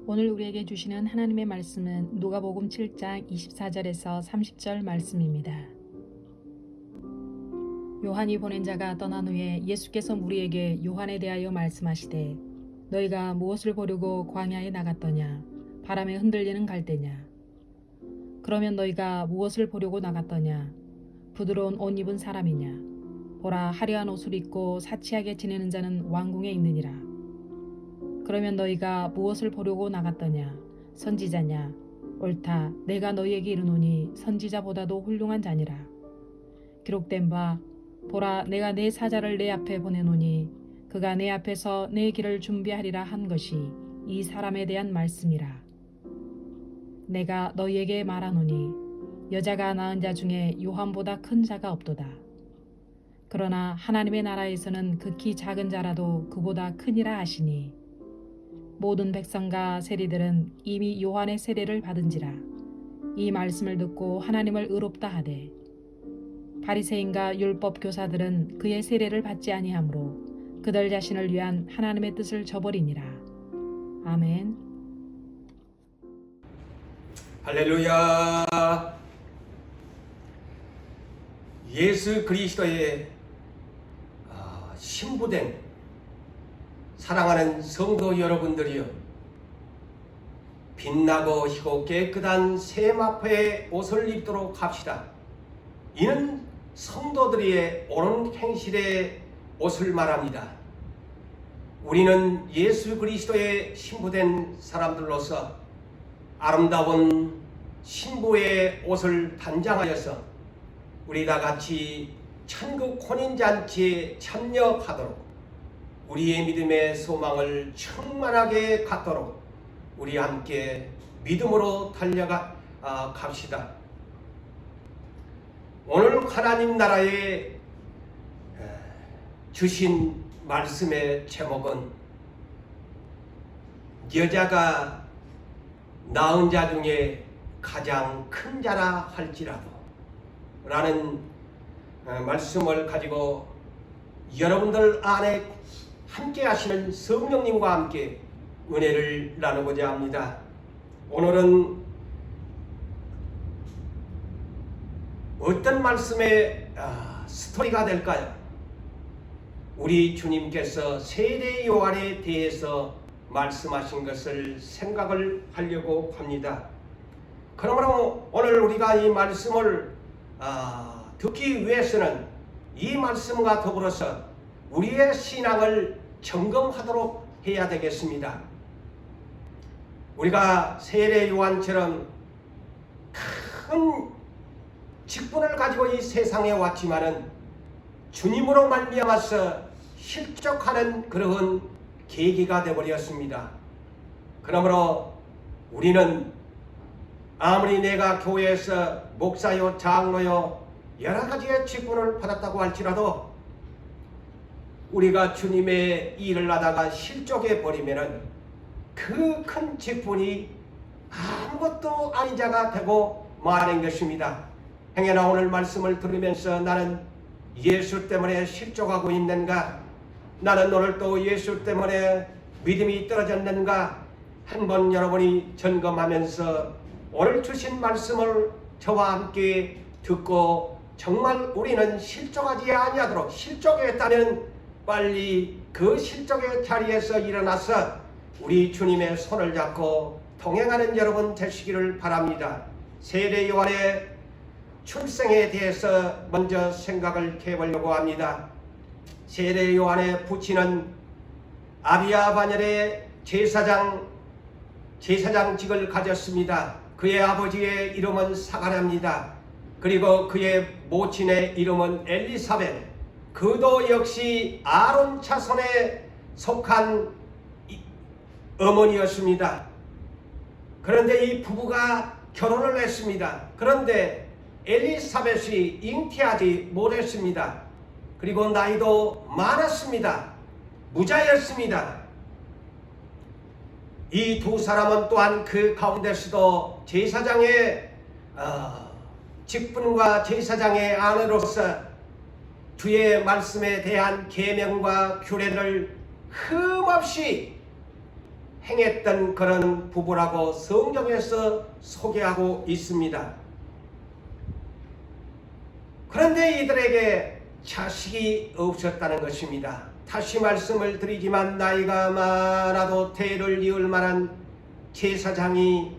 오늘 우리에게 주시는 하나님의 말씀은 누가복음 7장 24절에서 30절 말씀입니다. 요한이 보낸 자가 떠난 후에 예수께서 무리에게 요한에 대하여 말씀하시되 너희가 무엇을 보려고 광야에 나갔더냐? 바람에 흔들리는 갈대냐? 그러면 너희가 무엇을 보려고 나갔더냐? 부드러운 옷 입은 사람이냐? 보라, 화려한 옷을 입고 사치하게 지내는 자는 왕궁에 있느니라. 그러면 너희가 무엇을 보려고 나갔더냐? 선지자냐? 옳다, 내가 너희에게 이르노니 선지자보다도 훌륭한 자니라. 기록된 바 보라, 내가 내 사자를 내 앞에 보내노니 그가 내 앞에서 내 길을 준비하리라 한 것이 이 사람에 대한 말씀이라. 내가 너희에게 말하노니 여자가 낳은 자 중에 요한보다 큰 자가 없도다. 그러나 하나님의 나라에서는 극히 작은 자라도 그보다 크니라 하시니 모든 백성과 세리들은 이미 요한의 세례를 받은지라. 이 말씀을 듣고 하나님을 의롭다 하되 바리새인과 율법 교사들은 그의 세례를 받지 아니하므로 그들 자신을 위한 하나님의 뜻을 저버리니라. 아멘. 할렐루야. 예수 그리스도의 신부된 사랑하는 성도 여러분들이여, 빛나고 희고 깨끗한 세마포의 옷을 입도록 합시다. 이는 성도들의 옳은 행실의 옷을 말합니다. 우리는 예수 그리스도의 신부된 사람들로서 아름다운 신부의 옷을 단장하여서 우리 다 같이 천국 혼인잔치에 참여하도록, 우리의 믿음의 소망을 충만하게 갖도록 우리 함께 믿음으로 달려가 갑시다. 오늘 하나님 나라에 주신 말씀의 제목은 여자가 낳은 자 중에 가장 큰 자라 할지라도 라는 말씀을 가지고 여러분들 안에 함께 하시는 성령님과 함께 은혜를 나누고자 합니다. 오늘은 어떤 말씀의 스토리가 될까요? 우리 주님께서 세례 요한에 대해서 말씀하신 것을 생각을 하려고 합니다. 그러므로 오늘 우리가 이 말씀을 듣기 위해서는 이 말씀과 더불어서 우리의 신앙을 점검하도록 해야 되겠습니다. 우리가 세례 요한처럼 큰 직분을 가지고 이 세상에 왔지만은 주님으로 말미암아서 실족하는 그러한 계기가 되어버렸습니다. 그러므로 우리는 아무리 내가 교회에서 목사요 장로요 여러 가지의 직분을 받았다고 할지라도 우리가 주님의 일을 하다가 실족해 버리면은 그 큰 직분이 아무것도 아닌 자가 되고 마는 것입니다. 행여나 오늘 말씀을 들으면서 나는 예수 때문에 실족하고 있는가? 나는 오늘 또 예수 때문에 믿음이 떨어졌는가? 한번 여러분이 점검하면서 오늘 주신 말씀을 저와 함께 듣고 정말 우리는 실족하지 아니하도록, 실족했다면 빨리 그 실족의 자리에서 일어나서 우리 주님의 손을 잡고 동행하는 여러분 되시기를 바랍니다. 세례 요한의 출생에 대해서 먼저 생각을 해보려고 합니다. 세례 요한의 부친은 아비야 반열의 제사장직을 가졌습니다. 그의 아버지의 이름은 사가랴입니다. 그리고 그의 모친의 이름은 엘리사벳, 그도 역시 아론 자손에 속한 어머니였습니다. 그런데 이 부부가 결혼을 했습니다. 그런데 엘리사벳이 잉태하지 못했습니다. 그리고 나이도 많았습니다. 무자였습니다. 이 두 사람은 또한 그 가운데서도 제사장의 직분과 제사장의 아내로서 주의 말씀에 대한 계명과 규례를 흠없이 행했던 그런 부부라고 성경에서 소개하고 있습니다. 그런데 이들에게 자식이 없었다는 것입니다. 다시 말씀을 드리지만 나이가 많아도 대를 이을 만한 제사장이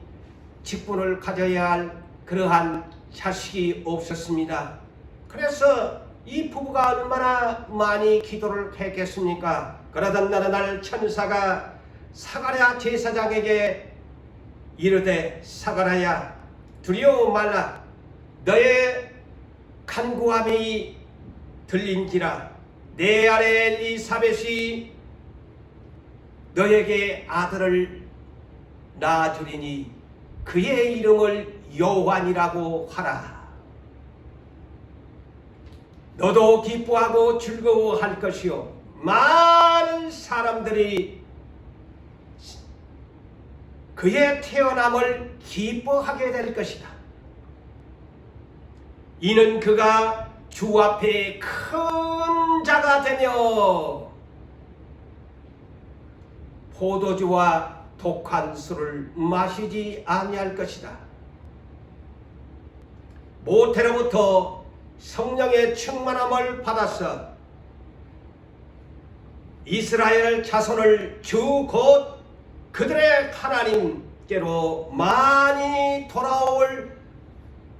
직분을 가져야 할 그러한 자식이 없었습니다. 그래서 이 부부가 얼마나 많이 기도를 했겠습니까? 그러던 어느 날 천사가 사가랴 제사장에게 이르되 사가랴야 두려워 말라 너의 간구함이 들린지라 내 아내 엘리사벳이 너에게 아들을 낳아주리니 그의 이름을 요한이라고 하라. 너도 기뻐하고 즐거워할 것이요 많은 사람들이 그의 태어남을 기뻐하게 될 것이다. 이는 그가 주 앞에 큰 자가 되며 포도주와 독한 술을 마시지 아니할 것이다. 모태로부터 성령의 충만함을 받아서 이스라엘 자손을 주 곧 그들의 하나님께로 많이 돌아올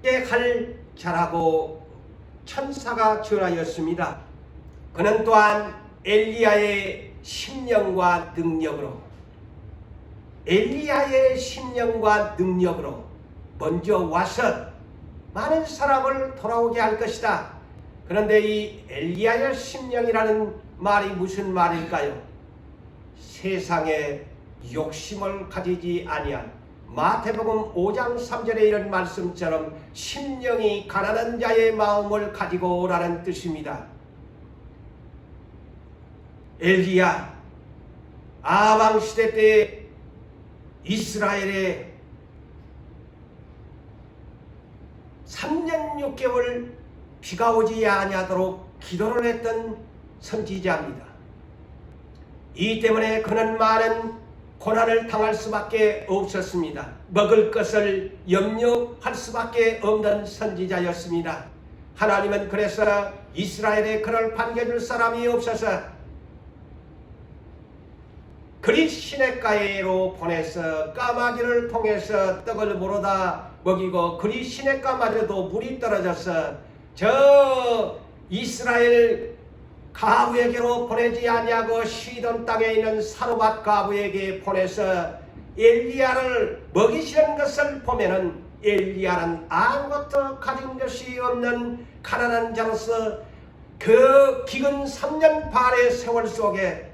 때 할 자라고 천사가 전하였습니다. 그는 또한 엘리야의 심령과 능력으로 먼저 와서 많은 사람을 돌아오게 할 것이다. 그런데 이 엘리야의 심령이라는 말이 무슨 말일까요? 세상에 욕심을 가지지 아니한 마태복음 5장 3절에 이런 말씀처럼 심령이 가난한 자의 마음을 가지고 라는 뜻입니다. 엘리야 아방 시대 때 이스라엘에 3년 6개월 비가 오지 아니하도록 기도를 했던 선지자입니다. 이 때문에 그는 많은 고난을 당할 수밖에 없었습니다. 먹을 것을 염려할 수밖에 없는 선지자였습니다. 하나님은 그래서 이스라엘에 그를 반겨줄 사람이 없어서 그리 시냇가에로 보내서 까마귀를 통해서 떡을 물어다 먹이고 그리 시냇가마저도 물이 떨어져서 저 이스라엘 가부에게로 보내지 아니하고 시돈 땅에 있는 사르밧 가부에게 보내서 엘리야를 먹이시는 것을 보면은 엘리야는 아무것도 가진 것이 없는 가난한 자로서 그 기근 3년 반의 세월 속에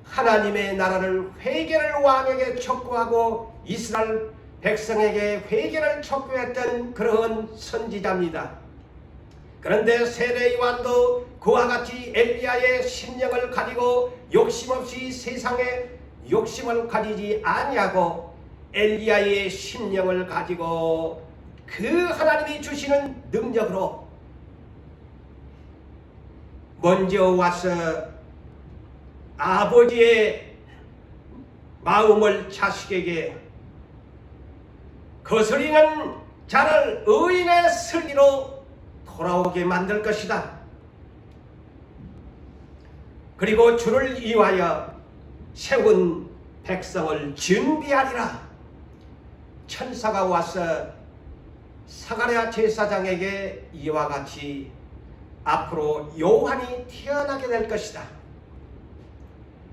하나님의 나라를 회개를 왕에게 촉구하고 이스라엘 백성에게 회개를 촉구했던 그런 선지자입니다. 그런데 세례 요한도 그와 같이 엘리야의 심령을 가지고 욕심없이 세상에 욕심을 가지지 아니하고 엘리야의 심령을 가지고 그 하나님이 주시는 능력으로 먼저 와서 아버지의 마음을 자식에게 거스리는 자를 의인의 슬기로 돌아오게 만들 것이다. 그리고 주를 위하여 세운 백성을 준비하리라. 천사가 와서 사가랴 제사장에게 이와 같이 앞으로 요한이 태어나게 될 것이다.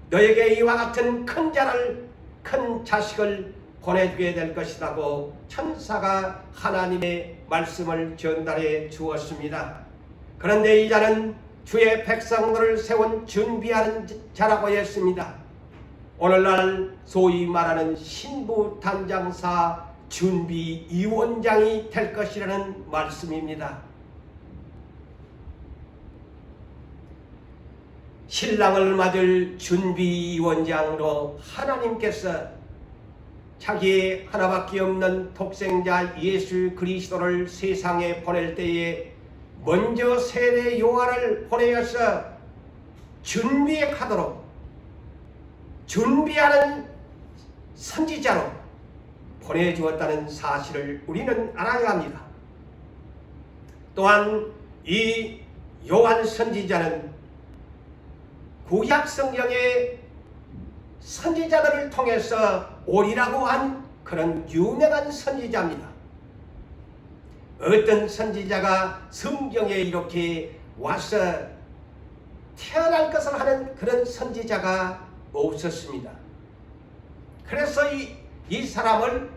너에게 이와 같은 큰 자식을 보내주게 될 것이라고 천사가 하나님의 말씀을 전달해 주었습니다. 그런데 이 자는 주의 백성들을 세운 준비하는 자라고 했습니다. 오늘날 소위 말하는 신부단장사 준비위원장이 될 것이라는 말씀입니다. 신랑을 맞을 준비위원장으로 하나님께서 자기의 하나밖에 없는 독생자 예수 그리스도를 세상에 보낼 때에 먼저 세례 요한을 보내어서 준비하도록 준비하는 선지자로 보내주었다는 사실을 우리는 알아야 합니다. 또한 이 요한 선지자는 구약 성경의 선지자들을 통해서 오리라고 한 그런 유명한 선지자입니다. 어떤 선지자가 성경에 이렇게 와서 태어날 것을 하는 그런 선지자가 없었습니다. 그래서 이 사람을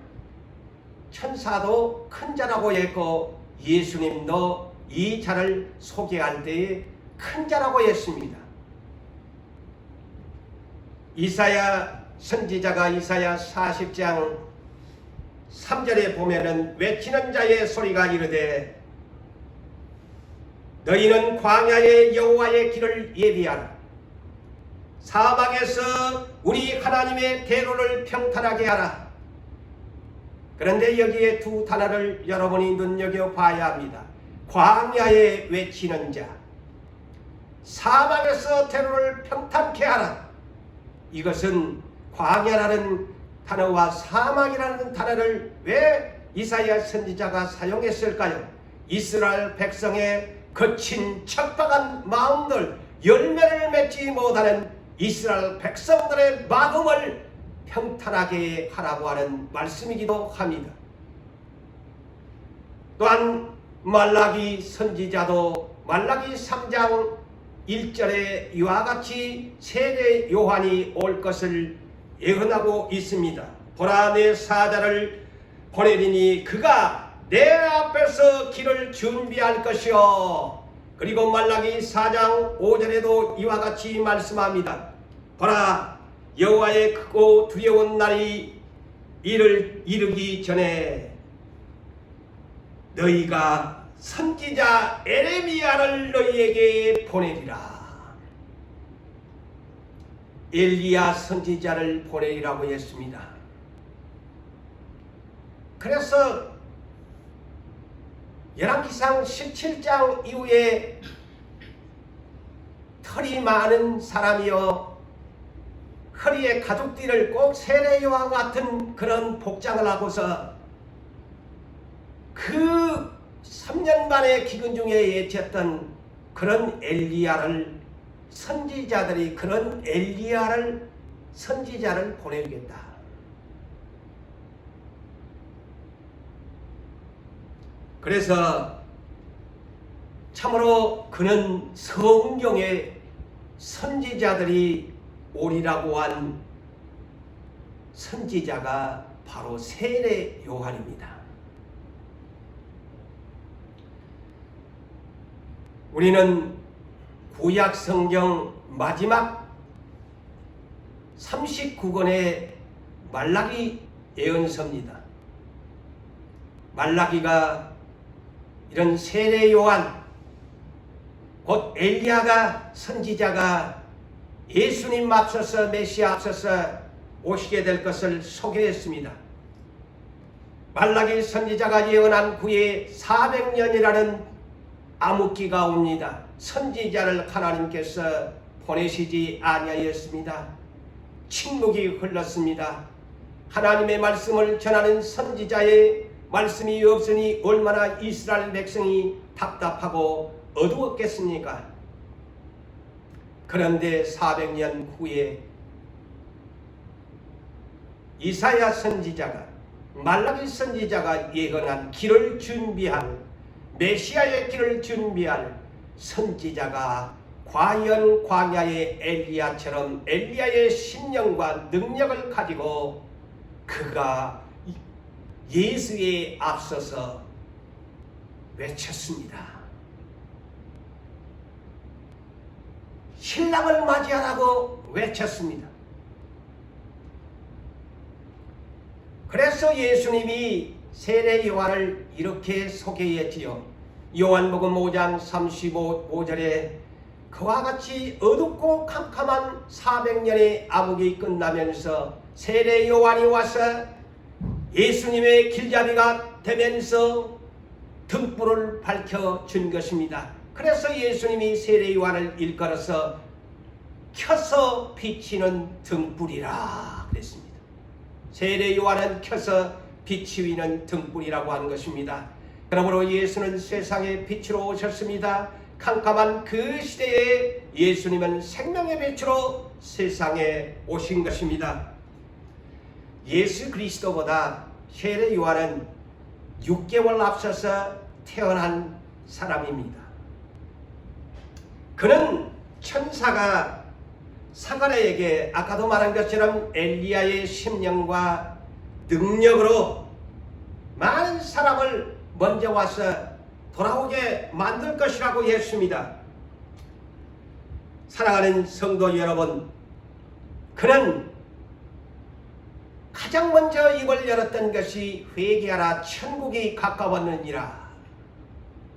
천사도 큰 자라고 했고 예수님도 이 자를 소개할 때에 큰 자라고 했습니다. 이사야 선지자가 이사야 40장 3절에 보면은 외치는 자의 소리가 이르되 너희는 광야에 여호와의 길을 예비하라. 사막에서 우리 하나님의 대로를 평탄하게 하라. 그런데 여기에 두 단어를 여러분이 눈여겨봐야 합니다. 광야에 외치는 자, 사막에서 대로를 평탄케 하라. 이것은 광야라는 단어와 사막이라는 단어를 왜 이사야 선지자가 사용했을까요? 이스라엘 백성의 거친 척박한 마음들, 열매를 맺지 못하는 이스라엘 백성들의 마음을 평탄하게 하라고 하는 말씀이기도 합니다. 또한 말라기 선지자도 말라기 3장 1절에 이와 같이 세례 요한이 올 것을 예언하고 있습니다. 보라 내 사자를 보내리니 그가 내 앞에서 길을 준비할 것이요. 그리고 말라기 4장 5절에도 이와 같이 말씀합니다. 보라 여호와의 크고 두려운 날이 이르기 전에 너희가 선지자 에레미야를 너희에게 보내리라. 엘리야 선지자를 보내리라고 했습니다. 그래서 열왕기상 17장 이후에 털이 많은 사람이요 허리에 가죽띠를 꼭 세례요한 같은 그런 복장을 하고서 그 3년 만에 기근 중에 예쳤던 그런 엘리야를 선지자들이 그런 엘리야를 선지자를 보내주겠다. 그래서 참으로 그는 성경의 선지자들이 오리라고 한 선지자가 바로 세례 요한입니다. 우리는 구약 성경 마지막 39권의 말라기 예언서입니다. 말라기가 이런 세례 요한 곧 엘리야가 선지자가 예수님 앞서서 메시아 앞서서 오시게 될 것을 소개했습니다. 말라기 선지자가 예언한 후에 400년이라는 암흑기가 옵니다. 선지자를 하나님께서 보내시지 아니하였습니다. 침묵이 흘렀습니다. 하나님의 말씀을 전하는 선지자의 말씀이 없으니 얼마나 이스라엘 백성이 답답하고 어두웠겠습니까? 그런데 400년 후에 이사야 선지자가 말라기 선지자가 예언한 길을 준비할 메시아의 길을 준비할 선지자가 과연 광야의 엘리야처럼 엘리야의 신령과 능력을 가지고 그가 예수에 앞서서 외쳤습니다. 신랑을 맞이하라고 외쳤습니다. 그래서 예수님이 세례 요한을 이렇게 소개했지요. 요한복음 5장 35절에 그와 같이 어둡고 캄캄한 400년의 암흑이 끝나면서 세례 요한이 와서 예수님의 길잡이가 되면서 등불을 밝혀준 것입니다. 그래서 예수님이 세례 요한을 일컬어서 켜서 비치는 등불이라 그랬습니다. 세례 요한은 켜서 비치는 등불이라고 하는 것입니다. 그러므로 예수는 세상의 빛으로 오셨습니다. 캄캄한 그 시대에 예수님은 생명의 빛으로 세상에 오신 것입니다. 예수 그리스도보다 세례 요한은 6개월 앞서서 태어난 사람입니다. 그는 천사가 사가랴에게 아까도 말한 것처럼 엘리야의 심령과 능력으로 많은 사람을 먼저 와서 돌아오게 만들 것이라고 했습니다. 사랑하는 성도 여러분, 그는 가장 먼저 입을 열었던 것이 회개하라 천국이 가까웠느니라.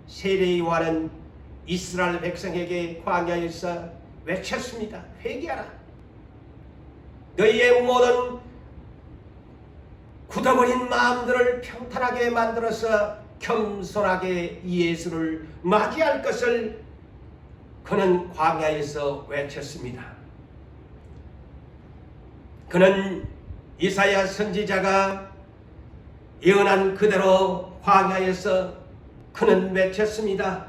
세례 요한은 이스라엘 백성에게 광야에서 외쳤습니다. 회개하라. 너희의 모든 굳어버린 마음들을 평탄하게 만들어서 겸손하게 예수를 맞이할 것을 그는 광야에서 외쳤습니다. 그는 이사야 선지자가 예언한 그대로 광야에서 그는 외쳤습니다.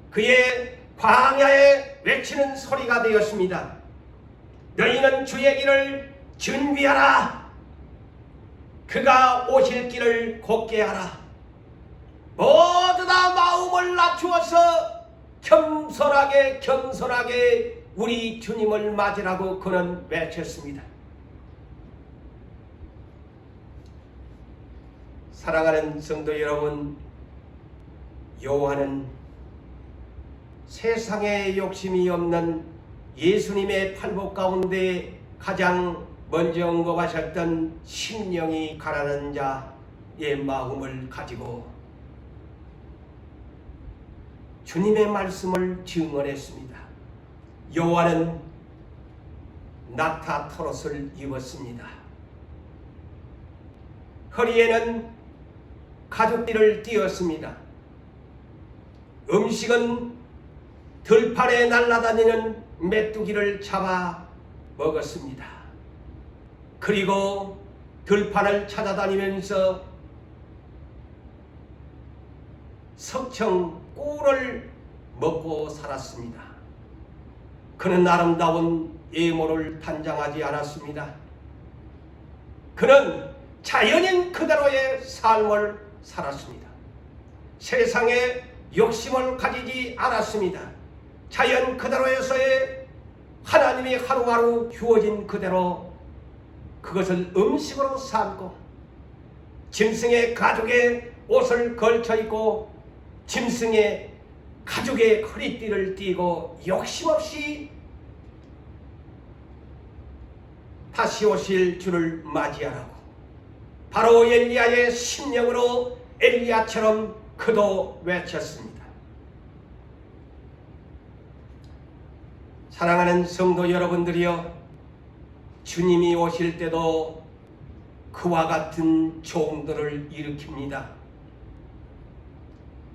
그의 광야에 외치는 소리가 되었습니다. 너희는 주의 길을 준비하라. 그가 오실 길을 곧게 하라. 모두 다 마음을 낮추어서 겸손하게 우리 주님을 맞으라고 그는 외쳤습니다. 사랑하는 성도 여러분, 요한은 세상에 욕심이 없는 예수님의 팔복 가운데 가장 먼저 언급하셨던 심령이 가난한 자의 마음을 가지고 주님의 말씀을 증언했습니다. 요한은 낙타 털옷을 입었습니다. 허리에는 가죽띠를 띄었습니다. 음식은 들판에 날아다니는 메뚜기를 잡아 먹었습니다. 그리고 들판을 찾아다니면서 석청 꿀을 먹고 살았습니다. 그는 아름다운 예모를 단장하지 않았습니다. 그는 자연인 그대로의 삶을 살았습니다. 세상에 욕심을 가지지 않았습니다. 자연 그대로에서의 하나님이 하루하루 주어진 그대로 그것을 음식으로 삼고 짐승의 가죽에 옷을 걸쳐 입고 짐승의 가죽에 허리띠를 띠고 욕심 없이 다시 오실 주를 맞이하라고 바로 엘리야의 심령으로 엘리야처럼 그도 외쳤습니다. 사랑하는 성도 여러분들이여, 주님이 오실 때도 그와 같은 종들을 일으킵니다.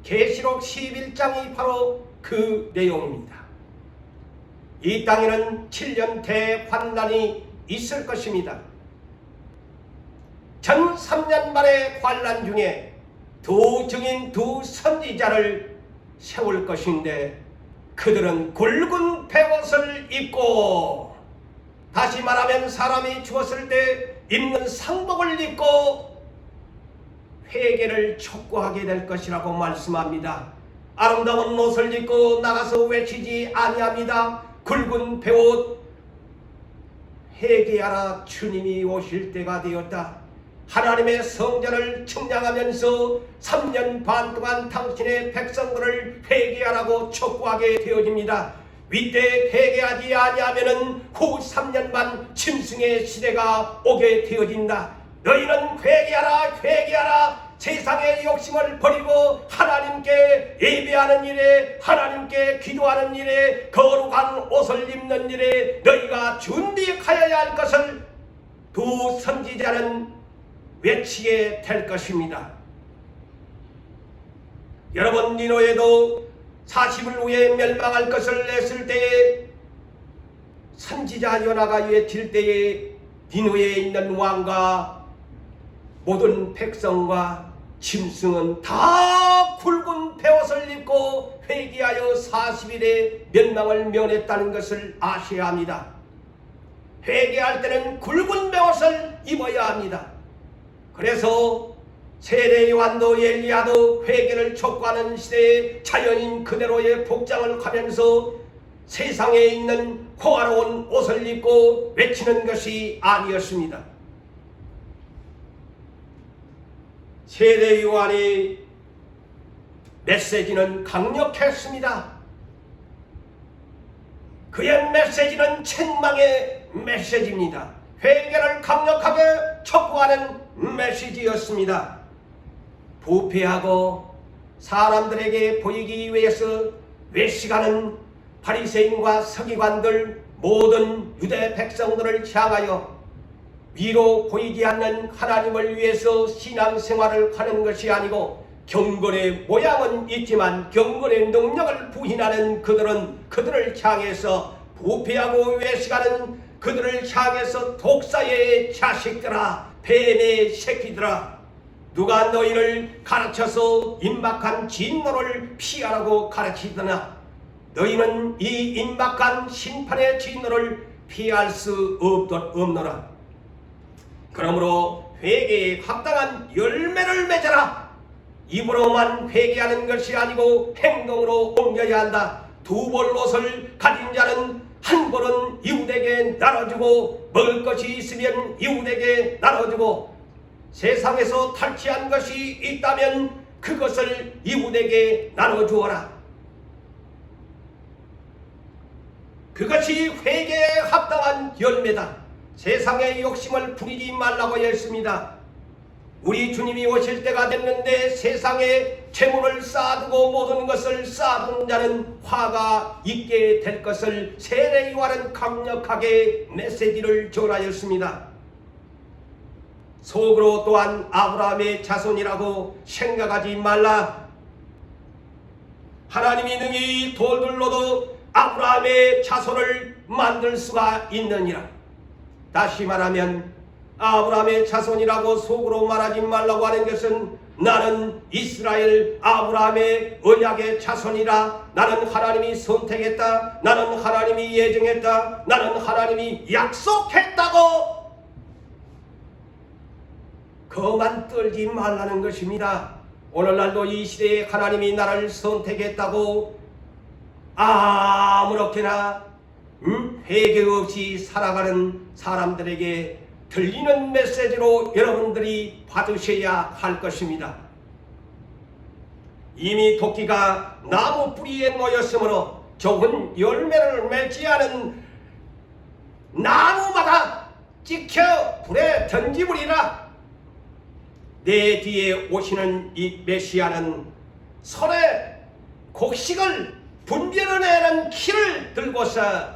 계시록 11장이 바로 그 내용입니다. 이 땅에는 7년 대환난이 있을 것입니다. 전 3년 만의 환난 중에 두 증인 두 선지자를 세울 것인데 그들은 굵은 베옷을 입고, 다시 말하면 사람이 죽었을 때 입는 상복을 입고 회개를 촉구하게 될 것이라고 말씀합니다. 아름다운 옷을 입고 나가서 외치지 아니합니다. 굵은 베옷, 회개하라, 주님이 오실 때가 되었다. 하나님의 성전을 측량하면서 3년 반 동안 당신의 백성들을 회개하라고 촉구하게 되어집니다. 이때 회개하지 아니하면은 후 3년 반 짐승의 시대가 오게 되어진다. 너희는 회개하라, 회개하라. 세상의 욕심을 버리고 하나님께 예배하는 일에, 하나님께 기도하는 일에, 거룩한 옷을 입는 일에 너희가 준비하여야 할 것을 두 선지자는 외치게 될 것입니다. 여러분, 니노에도 40일 후에 멸망할 것을 냈을 때에 선지자 요나가 외칠 때에 니느웨에 있는 왕과 모든 백성과 짐승은 다 굵은 베옷을 입고 회개하여 40일에 멸망을 면했다는 것을 아셔야 합니다. 회개할 때는 굵은 베옷을 입어야 합니다. 그래서 세례 요한도 엘리야도 회개를 촉구하는 시대에 자연인 그대로의 복장을 하면서 세상에 있는 호화로운 옷을 입고 외치는 것이 아니었습니다. 세례 요한의 메시지는 강력했습니다. 그의 메시지는 책망의 메시지입니다. 회개를 강력하게 촉구하는 메시지였습니다. 부패하고 사람들에게 보이기 위해서 외식하는 바리새인과 서기관들 모든 유대 백성들을 향하여 위로 보이지 않는 하나님을 위해서 신앙생활을 하는 것이 아니고 경건의 모양은 있지만 경건의 능력을 부인하는 그들을 향해서 부패하고 외식하는 그들을 향해서 독사의 자식들아 뱀의 새끼들아 누가 너희를 가르쳐서 임박한 진노를 피하라고 가르치더나 너희는 이 임박한 심판의 진노를 피할 수 없노라. 그러므로 회개에 합당한 열매를 맺어라. 입으로만 회개하는 것이 아니고 행동으로 옮겨야 한다. 두 벌 옷을 가진 자는 한 벌은 이웃에게 나눠주고 먹을 것이 있으면 이웃에게 나눠주고 세상에서 탈취한 것이 있다면 그것을 이웃에게 나눠주어라. 그것이 회개에 합당한 열매다. 세상의 욕심을 부리지 말라고 했습니다. 우리 주님이 오실 때가 됐는데 세상에 재물을 쌓아두고 모든 것을 쌓아둔 자는 화가 있게 될 것을 세례 요한은 강력하게 메시지를 전하였습니다. 속으로 또한 아브라함의 자손이라고 생각하지 말라. 하나님이 능히 돌들로도 아브라함의 자손을 만들 수가 있느니라. 다시 말하면 아브라함의 자손이라고 속으로 말하지 말라고 하는 것은 나는 이스라엘 아브라함의 언약의 자손이라. 나는 하나님이 선택했다. 나는 하나님이 예정했다. 나는 하나님이 약속했다고 그만 떨지 말라는 것입니다. 오늘날도 이 시대에 하나님이 나를 선택했다고 아무렇게나 회개 없이 살아가는 사람들에게 들리는 메시지로 여러분들이 받으셔야 할 것입니다. 이미 도끼가 나무 뿌리에 놓였으므로 좋은 열매를 맺지 않은 나무마다 찍혀 불에 던지버리라. 내 뒤에 오시는 이 메시아는 손에 곡식을 분별해내는 키를 들고서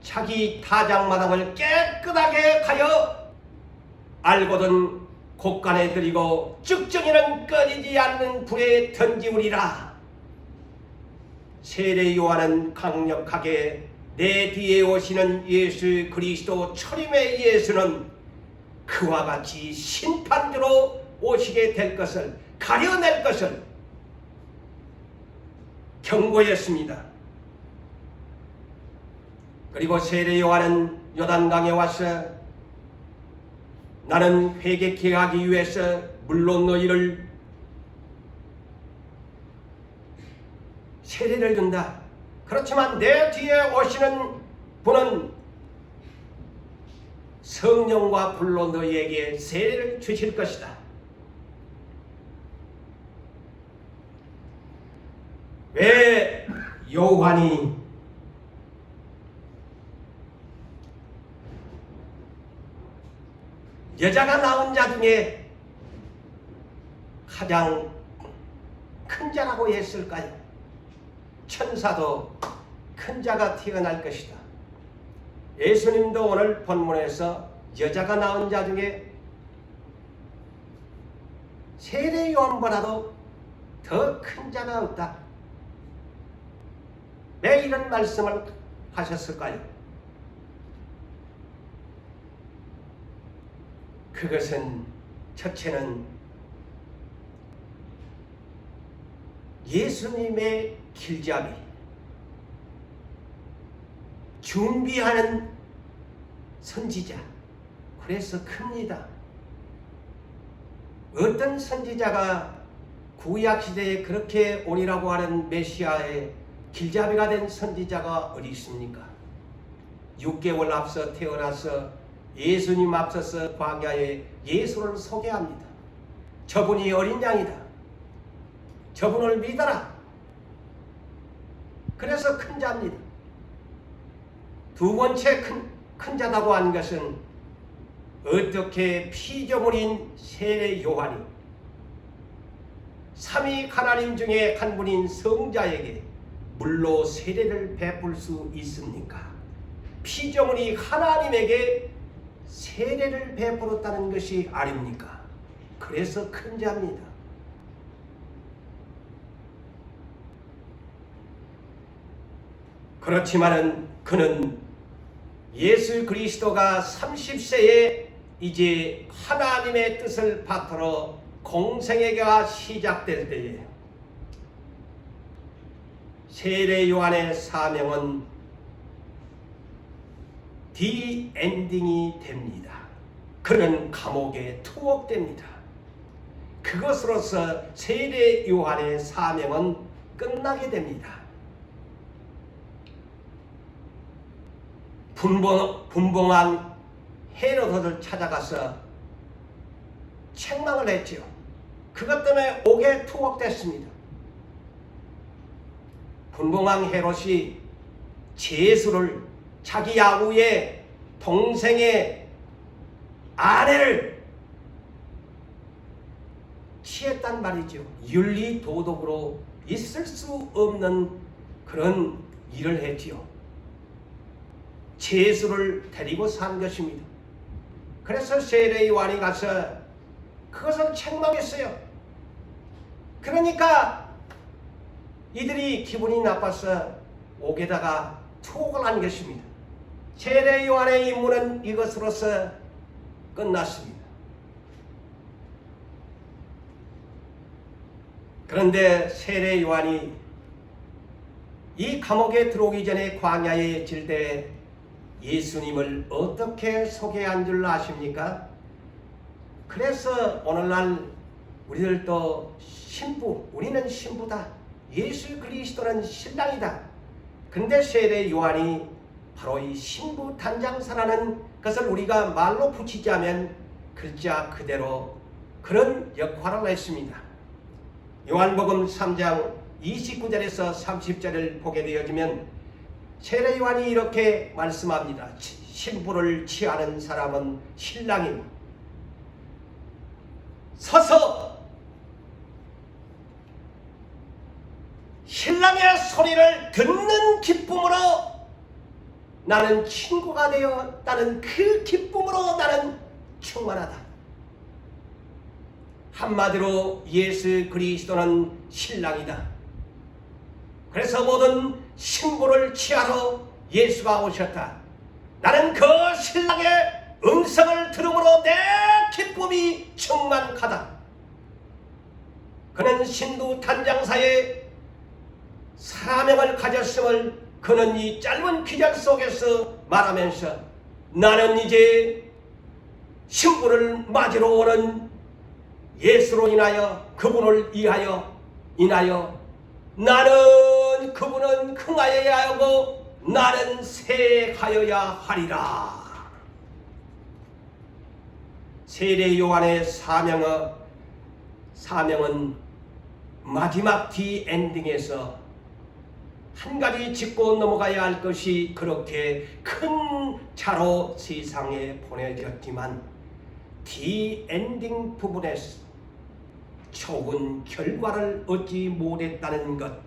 자기 타작마당을 깨끗하게 하여 알고든 곳간에 들이고 쭉정이는 꺼지지 않는 불에 던지우리라. 세례 요한은 강력하게 내 뒤에 오시는 예수 그리스도 초림의 예수는 그와 같이 심판주로 오시게 될 것을 가려낼 것을 경고했습니다. 그리고 세례 요한은 요단강에 와서 나는 회개케 하기 위해서 물론 너희를 세례를 준다. 그렇지만 내 뒤에 오시는 분은 성령과 불로 너희에게 세례를 주실 것이다. 왜 요한이 여자가 낳은 자 중에 가장 큰 자라고 했을까요? 천사도 큰 자가 태어날 것이다. 예수님도 오늘 본문에서 여자가 낳은 자 중에 세례 요한보다도 더 큰 자가 없다. 왜 이런 말씀을 하셨을까요? 그것은 첫째는 예수님의 길잡이, 준비하는 선지자. 그래서 큽니다. 어떤 선지자가 구약시대에 그렇게 오리라고 하는 메시아의 길잡이가 된 선지자가 어디 있습니까? 6개월 앞서 태어나서 예수님 앞서서 광야에 예수를 소개합니다. 저분이 어린 양이다. 저분을 믿어라. 그래서 큰 자입니다. 두 번째 큰 자다고 한 것은 어떻게 피조물인 세례 요한이 삼위 하나님 중에 한 분인 성자에게 물로 세례를 베풀 수 있습니까? 피조물이 하나님에게 세례를 베풀었다는 것이 아닙니까? 그래서 큰 자입니다. 그렇지만은 그는 예수 그리스도가 30세에 이제 하나님의 뜻을 받들어 공생애가 시작될 때에 세례 요한의 사명은 디엔딩이 됩니다. 그는 감옥에 투옥됩니다. 그것으로서 세례 요한의 사명은 끝나게 됩니다. 분봉한 헤로드를 찾아가서 책망을 했죠. 그것 때문에 옥에 투옥됐습니다. 분봉한 헤롯이 제수를 자기 아우의 동생의 아내를 취했단 말이죠. 윤리 도덕으로 있을 수 없는 그런 일을 했지요. 제수를 데리고 산 것입니다. 그래서 세례 요한이 가서 그것을 책망했어요. 그러니까 이들이 기분이 나빠서 옥에다가 투옥을 한 것입니다. 세례 요한의 임무는 이것으로서 끝났습니다. 그런데 세례 요한이 이 감옥에 들어오기 전에 광야에 질 때 예수님을 어떻게 소개한 줄 아십니까? 그래서 오늘날 우리들도 신부, 우리는 신부다. 예수 그리스도는 신랑이다. 근데 세례 요한이 바로 이 신부 단장사라는 것을 우리가 말로 붙이자면 글자 그대로 그런 역할을 했습니다. 요한복음 3장 29절에서 30절을 보게 되어지면 세례 요한이 이렇게 말씀합니다. 신부를 취하는 사람은 신랑이고 서서 신랑의 소리를 듣는 기쁨으로 나는 친구가 되었다는 그 기쁨으로 나는 충만하다. 한마디로 예수 그리스도는 신랑이다. 그래서 모든 신부를 취하러 예수가 오셨다. 나는 그 신랑의 음성을 들음으로 내 기쁨이 충만하다. 그는 신부 단장사의 사명을 가졌음을 그는 이 짧은 기절 속에서 말하면서 나는 이제 신부를 맞으러 오는 예수로 인하여 그분을 인하여 나는 그분은 흥하여야 하고 나는 세하여야 하리라. 세례 요한의 사명은 마지막 디엔딩에서 한 가지 짚고 넘어가야 할 것이 그렇게 큰 차로 세상에 보내졌지만 디엔딩 부분에서 좋은 결과를 얻지 못했다는 것,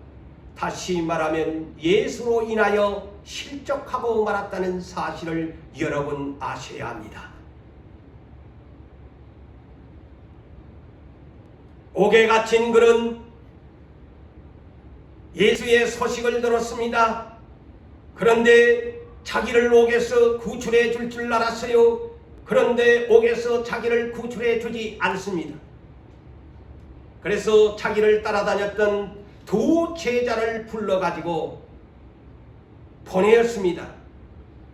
다시 말하면 예수로 인하여 실족하고 말았다는 사실을 여러분 아셔야 합니다. 옥에 갇힌 그는 예수의 소식을 들었습니다. 그런데 자기를 옥에서 구출해 줄 알았어요. 그런데 옥에서 자기를 구출해 주지 않습니다. 그래서 자기를 따라다녔던 두 제자를 불러가지고 보내었습니다.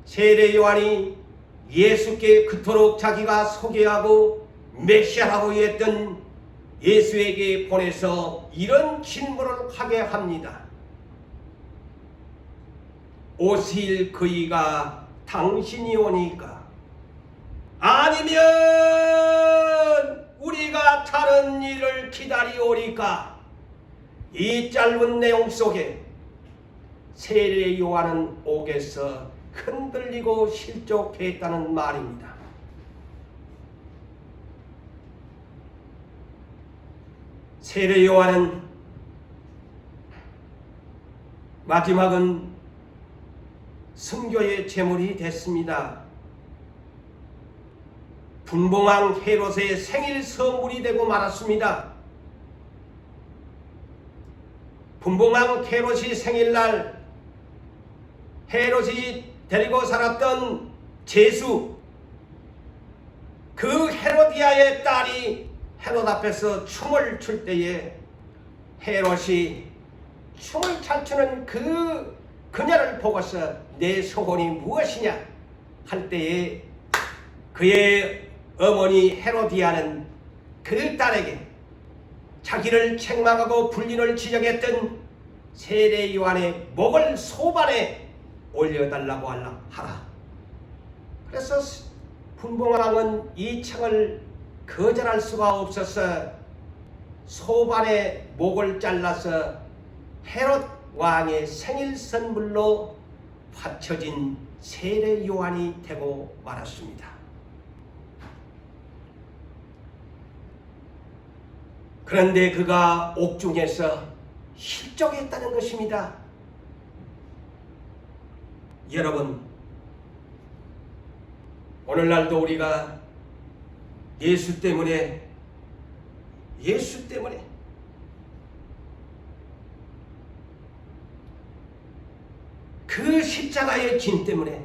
세례 요한이 예수께 그토록 자기가 소개하고 메시아라고 했던 예수에게 보내서 이런 질문을 하게 합니다. 오실 그이가 당신이 오니까 아니면 우리가 다른 일을 기다리오리까? 이 짧은 내용 속에 세례 요한은 옥에서 흔들리고 실족했다는 말입니다. 세례 요한은 마지막은 순교의 제물이 됐습니다. 분봉왕 헤롯의 생일 선물이 되고 말았습니다. 분봉왕 헤롯이 생일날 헤롯이 데리고 살았던 제수, 그 헤로디아의 딸이 헤롯 앞에서 춤을 출 때에 헤롯이 춤을 잘 추는 그녀를 보고서 내 소원이 무엇이냐 할 때에 그의 어머니 헤로디아는 그 딸에게 자기를 책망하고 불륜을 지적했던 세례 요한의 목을 소반에 올려달라고 하라. 그래서 분봉왕은 이 청을 거절할 수가 없어서 소반의 목을 잘라서 헤롯 왕의 생일 선물로 바쳐진 세례 요한이 되고 말았습니다. 그런데 그가 옥중에서 실족했다는 것입니다. 여러분, 오늘날도 우리가 예수 때문에 그 십자가의 짐 때문에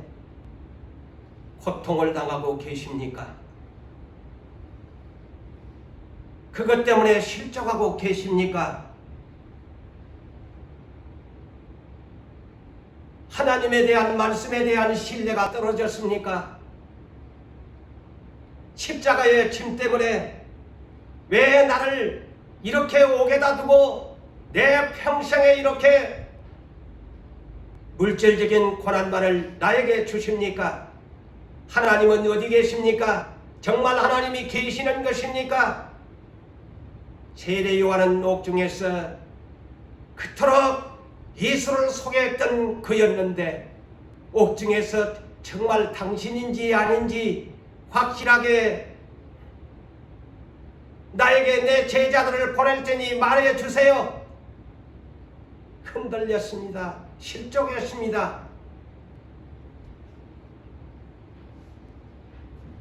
고통을 당하고 계십니까? 그것 때문에 실족하고 계십니까? 하나님에 대한 말씀에 대한 신뢰가 떨어졌습니까? 십자가의 짐 때문에 왜 나를 이렇게 옥에다 두고 내 평생에 이렇게 물질적인 고난만을 나에게 주십니까? 하나님은 어디 계십니까? 정말 하나님이 계시는 것입니까? 세례 요한은 옥중에서 그토록 예수를 소개했던 그였는데 옥중에서 정말 당신인지 아닌지 확실하게 나에게 내 제자들을 보낼 테니 말해 주세요. 흔들렸습니다. 실족했습니다.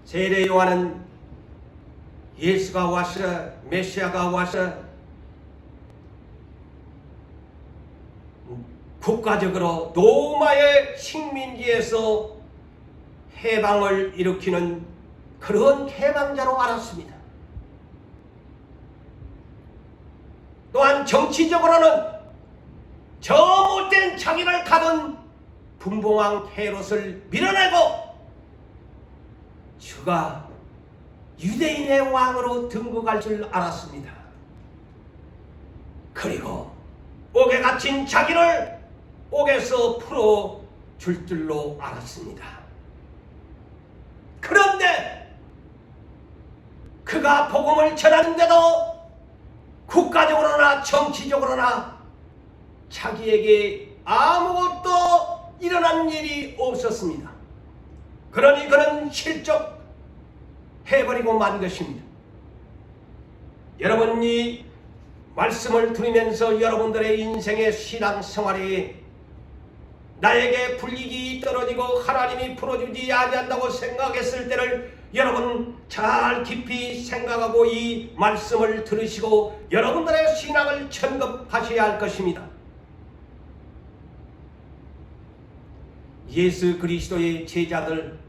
세례 요한은 예수가 와서 메시아가 와서 국가적으로 로마의 식민지에서 해방을 일으키는 그런 해방자로 알았습니다. 또한 정치적으로는 저 못된 자기를 가둔 분봉왕 헤롯을 밀어내고 주가 유대인의 왕으로 등극할 줄 알았습니다. 그리고 옥에 갇힌 자기를 옥에서 풀어줄 줄로 알았습니다. 그런데 그가 복음을 전하는데도 국가적으로나 정치적으로나 자기에게 아무것도 일어난 일이 없었습니다. 그러니 그는 실족해버리고 만 것입니다. 여러분, 이 말씀을 들으면서 여러분들의 인생의 신앙생활에 나에게 불이익이 떨어지고 하나님이 풀어주지 아니한다고 생각했을 때를 여러분 잘 깊이 생각하고 이 말씀을 들으시고 여러분들의 신앙을 점검하셔야 할 것입니다. 예수 그리스도의 제자들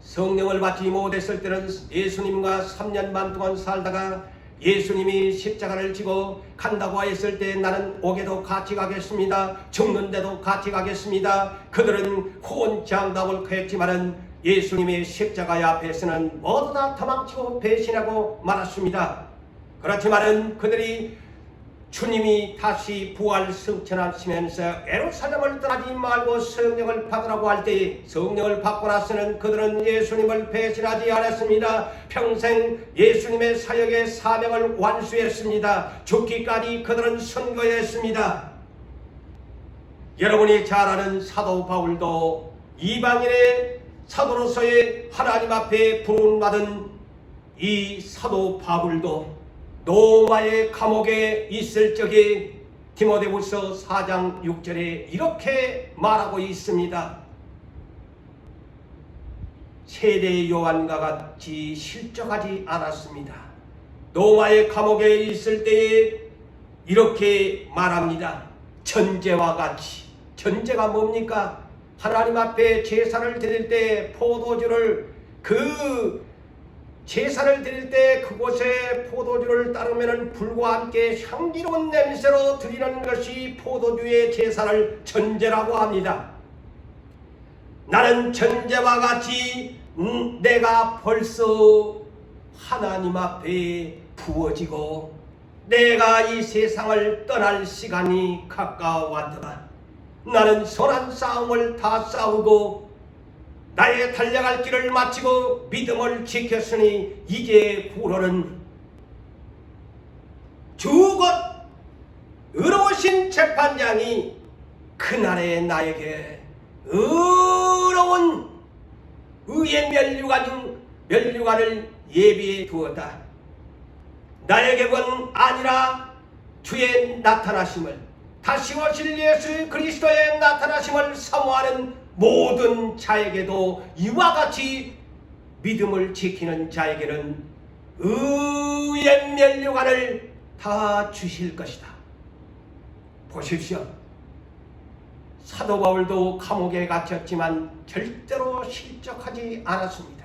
성령을 받지 못했을 때는 예수님과 3년 반 동안 살다가 예수님이 십자가를 지고 간다고 했을 때 나는 옥에도 같이 가겠습니다. 죽는데도 같이 가겠습니다. 그들은 호언장담을 했지만은 예수님의 십자가 앞에서는 모두 다 도망치고 배신하고 말았습니다. 그렇지만은 그들이 주님이 다시 부활 승천하시면서 예루살렘을 떠나지 말고 성령을 받으라고 할 때 성령을 받고 나서는 그들은 예수님을 배신하지 않았습니다. 평생 예수님의 사역의 사명을 완수했습니다. 죽기까지 그들은 선거했습니다. 여러분이 잘 아는 사도 바울도 이방인의 사도로서의 하나님 앞에 부름받은 이 사도 바울도 로마의 감옥에 있을 적에 디모데후서 4장 6절에 이렇게 말하고 있습니다. 세례 요한과 같이 실족하지 않았습니다. 로마의 감옥에 있을 때에 이렇게 말합니다. 전제와 같이. 전제가 뭡니까? 하나님 앞에 제사를 드릴 때 포도주를 제사를 드릴 때 그곳에 포도주를 따르면 불과 함께 향기로운 냄새로 드리는 것이 포도주의 제사를 전제라고 합니다. 나는 전제와 같이 내가 벌써 하나님 앞에 부어지고 내가 이 세상을 떠날 시간이 가까워왔더라. 나는 선한 싸움을 다 싸우고 나의 달려갈 길을 마치고 믿음을 지켰으니 이제 후로는 주 곧 의로우신 재판장이 그날에 나에게 의로운 의의 멸류관을 예비해 두었다. 나에게는 아니라 주의 나타나심을 다시 오실 예수 그리스도의 나타나심을 사모하는 모든 자에게도 이와 같이 믿음을 지키는 자에게는 의의 멸류관을 다 주실 것이다. 보십시오. 사도 바울도 감옥에 갇혔지만 절대로 실족하지 않았습니다.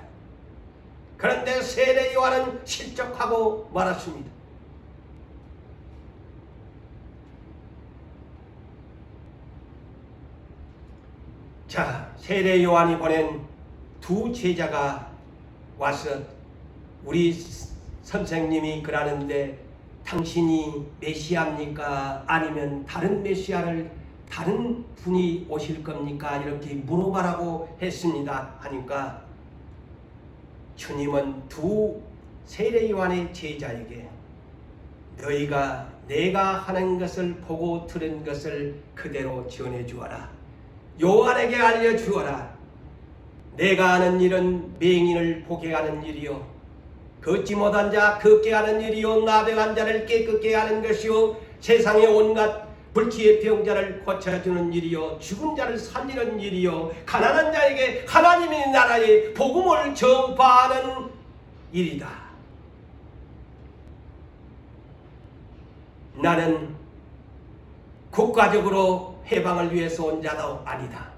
그런데 세례 요한은 실족하고 말았습니다. 자, 세례 요한이 보낸 두 제자가 와서 우리 선생님이 그러는데 당신이 메시아입니까? 아니면 다른 메시아를 다른 분이 오실 겁니까? 이렇게 물어봐라고 했습니다. 하니까 주님은 두 세례 요한의 제자에게 너희가 내가 하는 것을 보고 들은 것을 그대로 전해 주어라. 요한에게 알려주어라. 내가 하는 일은 맹인을 보게 하는 일이요 걷지 못한 자 걷게 하는 일이요 나병한 자를 깨끗게 하는 것이요 세상의 온갖 불치의 병자를 고쳐주는 일이요 죽은 자를 살리는 일이요 가난한 자에게 하나님의 나라의 복음을 전파하는 일이다. 나는 국가적으로 해방을 위해서 온 자도 아니다.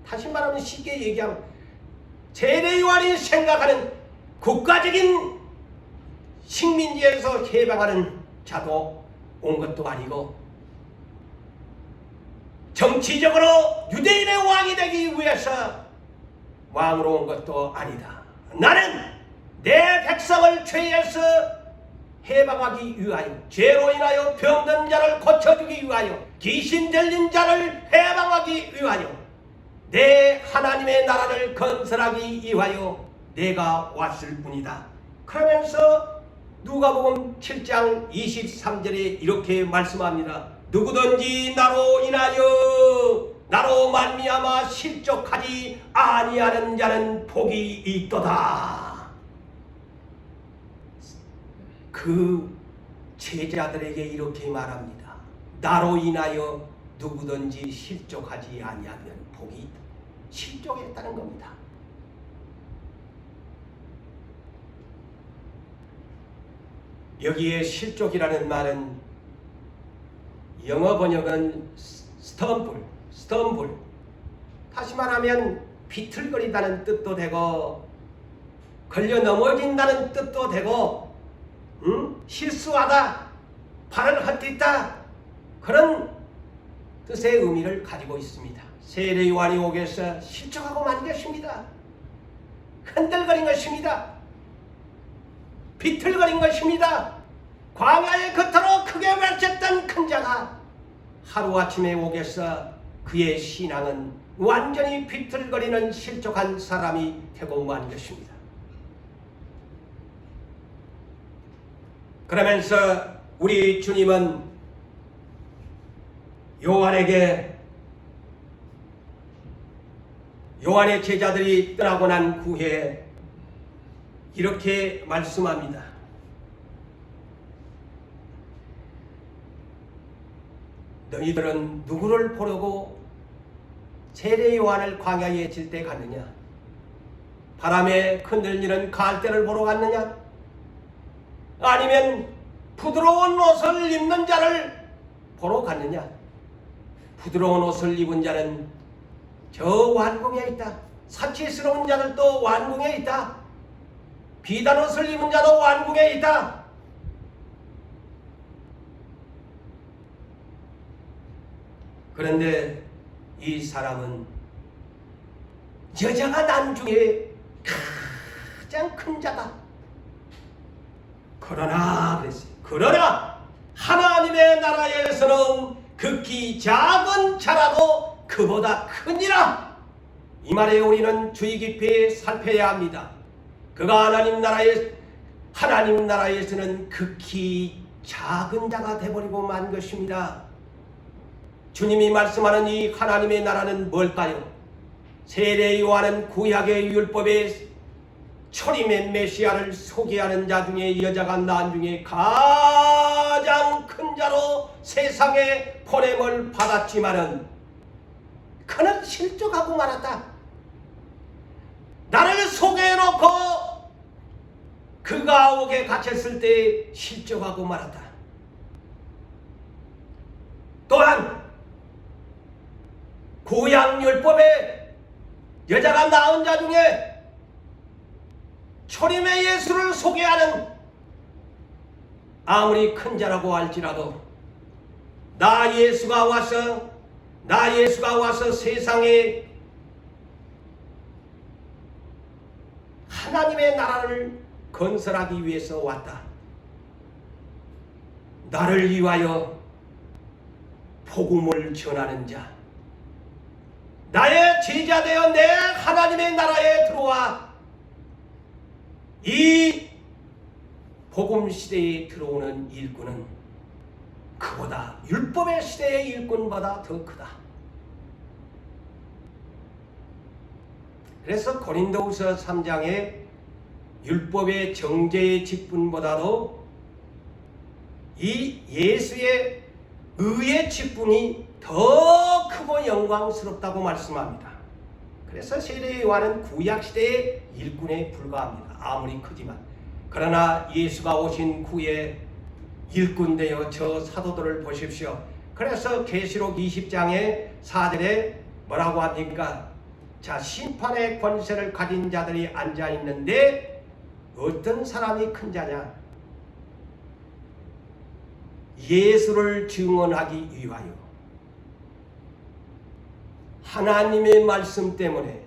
다시 말하면 쉽게 얘기하면 세례 요한이 생각하는 국가적인 식민지에서 해방하는 자도 온 것도 아니고 정치적으로 유대인의 왕이 되기 위해서 왕으로 온 것도 아니다. 나는 내 백성을 죄에서 해방하기 위하여 죄로 인하여 병든 자를 고쳐주기 위하여 귀신 들린 자를 해방하기 위하여 내 하나님의 나라를 건설하기 위하여 내가 왔을 뿐이다. 그러면서 누가복음 7장 23절에 이렇게 말씀합니다. 누구든지 나로 인하여 나로 말미암아 실족하지 아니하는 자는 복이 있도다. 그 제자들에게 이렇게 말합니다. 나로 인하여 누구든지 실족하지 아니하면 복이 있다. 실족했다는 겁니다. 여기에 실족이라는 말은 영어 번역은 스텀블 다시 말하면 비틀거리다는 뜻도 되고 걸려 넘어진다는 뜻도 되고 실수하다, 발을 헛디다, 그런 뜻의 의미를 가지고 있습니다. 세례 요한이 옥에서 실족하고 만 것입니다. 흔들거린 것입니다. 비틀거린 것입니다. 광야의 겉으로 크게 외쳤던 큰 자가 하루아침에 옥에서 그의 신앙은 완전히 비틀거리는 실족한 사람이 되고 만 것입니다. 그러면서 우리 주님은 요한의 제자들이 떠나고 난 후에 이렇게 말씀합니다. 너희들은 누구를 보려고 세례 요한을 광야에 질 때 갔느냐? 바람에 흔들리는 갈대를 보러 갔느냐? 아니면 부드러운 옷을 입는 자를 보러 갔느냐? 부드러운 옷을 입은 자는 저 왕궁에 있다. 사치스러운 자들도 왕궁에 있다. 비단 옷을 입은 자도 왕궁에 있다. 그런데 이 사람은 여자가 난 중에 가장 큰 자다. 그러나 하나님의 나라에서는 극히 작은 자라도 그보다 크니라. 이 말에 우리는 주의 깊이 살펴야 합니다. 그가 하나님 나라에서는 극히 작은 자가 되어버리고 만 것입니다. 주님이 말씀하는 이 하나님의 나라는 뭘까요? 세례 요한은 구약의 율법에 초림의 메시아를 소개하는 자 중에 여자가 난 중에 가장 큰 자로 세상에 보냄을 받았지만은 그는 실족하고 말았다. 나를 소개해놓고 그가 옥에 갇혔을 때 실족하고 말았다. 또한 구약 율법에 여자가 낳은 자 중에 초림의 예수를 소개하는 아무리 큰 자라고 할지라도 나 예수가 와서 세상에 하나님의 나라를 건설하기 위해서 왔다. 나를 위하여 복음을 전하는 자, 나의 제자 되어 내 하나님의 나라에 들어와 이 복음 시대에 들어오는 일꾼은 그보다 율법의 시대의 일꾼보다 더 크다. 그래서 고린도후서 3장에 율법의 정죄의 직분보다도 이 예수의 의의 직분이 더 크고 영광스럽다고 말씀합니다. 그래서 세례 요한은 구약시대의 일꾼에 불과합니다. 아무리 크지만. 그러나 예수가 오신 후에 일꾼 되어 저 사도들을 보십시오. 그래서 계시록 20장의 4절에 뭐라고 합니까? 자, 심판의 권세를 가진 자들이 앉아있는데 어떤 사람이 큰 자냐? 예수를 증언하기 위하여 하나님의 말씀 때문에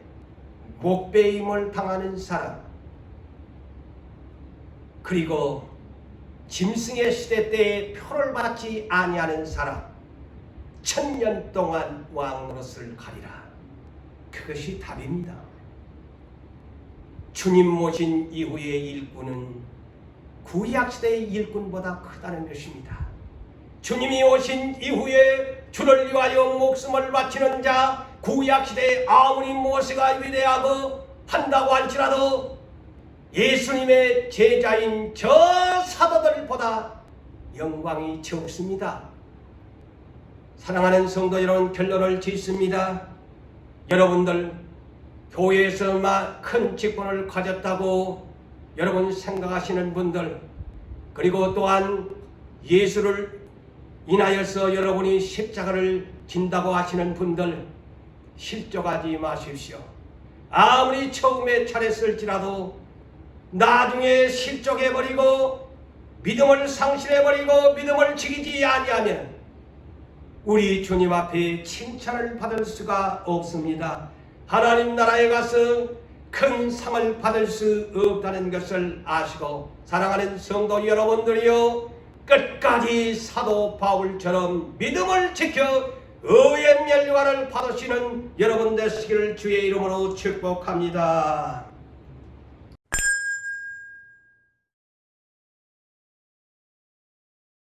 목배임을 당하는 사람, 그리고 짐승의 시대 때에 표를 받지 아니하는 사람, 1000년 동안 왕노릇을 가리라. 그것이 답입니다. 주님 모신 이후의 일꾼은 구약시대의 일꾼보다 크다는 것입니다. 주님이 오신 이후에 주를 위하여 목숨을 바치는 자, 구약시대에 아무리 모세가 위대하고 한다고 할지라도 예수님의 제자인 저 사도들보다 영광이 적습니다. 사랑하는 성도 여러분, 결론을 짓습니다. 여러분들 교회에서 큰 직분을 가졌다고 여러분 생각하시는 분들, 그리고 또한 예수를 인하여서 여러분이 십자가를 진다고 하시는 분들, 실족하지 마십시오. 아무리 처음에 잘했을지라도 나중에 실족해버리고 믿음을 상실해버리고 믿음을 지키지 아니하면 우리 주님 앞에 칭찬을 받을 수가 없습니다. 하나님 나라에 가서 큰 상을 받을 수 없다는 것을 아시고 사랑하는 성도 여러분들이요, 끝까지 사도 바울처럼 믿음을 지켜 의의 멸류관을 받으시는 여러분 되시기를 주의 이름으로 축복합니다.